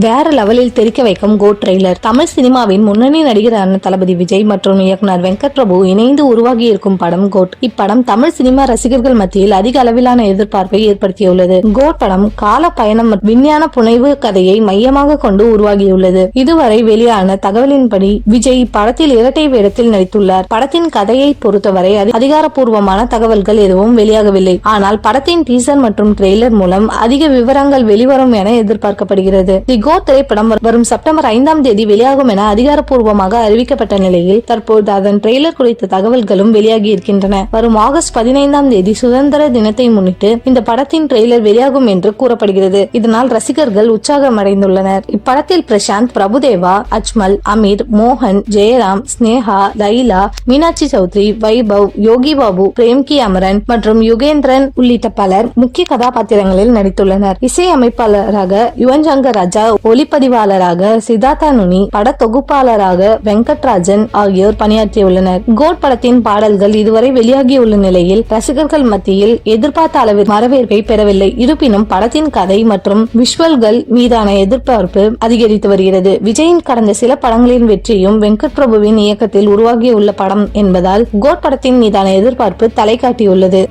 வேற லெவலில் தெரிக்க வைக்கும் கோட் ட்ரெய்லர். தமிழ் சினிமாவின் முன்னணி நடிகரான தளபதி விஜய் மற்றும் இயக்குனர் வெங்கட் பிரபு இணைந்து உருவாகி இருக்கும் படம் கோட். இப்படம் தமிழ் சினிமா ரசிகர்கள் மத்தியில் அதிக அளவிலான எதிர்பார்ப்பை ஏற்படுத்தியுள்ளது. கோட் படம் கால பயணம் மற்றும் விஞ்ஞான புனைவு கதையை மையமாக கொண்டு உருவாகியுள்ளது. இதுவரை வெளியான தகவலின்படி விஜய் இப்படத்தில் இரட்டை வேடத்தில் நடித்துள்ளார். படத்தின் கதையை பொறுத்தவரை அதிகாரப்பூர்வமான தகவல்கள் எதுவும் வெளியாகவில்லை. ஆனால் படத்தின் டீசர் மற்றும் ட்ரெய்லர் மூலம் அதிக விவரங்கள் வெளிவரும் என எதிர்பார்க்கப்படுகிறது. கோட் திரைப்படம் வரும் செப்டம்பர் 5ஆம் தேதி வெளியாகும் என அதிகாரப்பூர்வமாக அறிவிக்கப்பட்ட நிலையில் தற்போது அதன் ட்ரெய்லர் குறித்த தகவல்களும் வெளியாகி இருக்கின்றன. வரும் ஆகஸ்ட் 15ஆம் தேதி சுதந்திர தினத்தை முன்னிட்டு இந்த படத்தின் ட்ரெய்லர் வெளியாகும் என்று கூறப்படுகிறது. இதனால் ரசிகர்கள் உற்சாகம் அடைந்துள்ளனர். இப்படத்தில் பிரசாந்த், பிரபுதேவா, அஜ்மல், அமீர், மோகன், ஜெயராம், ஸ்னேகா, லைலா, மீனாட்சி சௌத்ரி, வைபவ், யோகி பாபு, பிரேம்கி அமரன் மற்றும் யுகேந்திரன் உள்ளிட்ட பலர் முக்கிய கதாபாத்திரங்களில் நடித்துள்ளனர். இசையமைப்பாளராக யுவன் சங்கர் ராஜா, ஒளிப்பதிவாளராக சித்தார்த்தா நுனி, பட தொகுப்பாளராக வெங்கட்ராஜன் ஆகியோர் பணியாற்றியுள்ளனர். கோட் படத்தின் பாடல்கள் இதுவரை வெளியாகியுள்ள நிலையில் ரசிகர்கள் மத்தியில் எதிர்பார்த்த அளவில் வரவேற்பை பெறவில்லை. இருப்பினும் படத்தின் கதை மற்றும் விஷுவல்கள் மீதான எதிர்பார்ப்பு அதிகரித்து வருகிறது. விஜயின் கடந்த சில படங்களின் வெற்றியும் வெங்கட் பிரபுவின் இயக்கத்தில் உருவாகியுள்ள படம் என்பதால் கோட் படத்தின் மீதான எதிர்பார்ப்பு தலை காட்டியுள்ளது.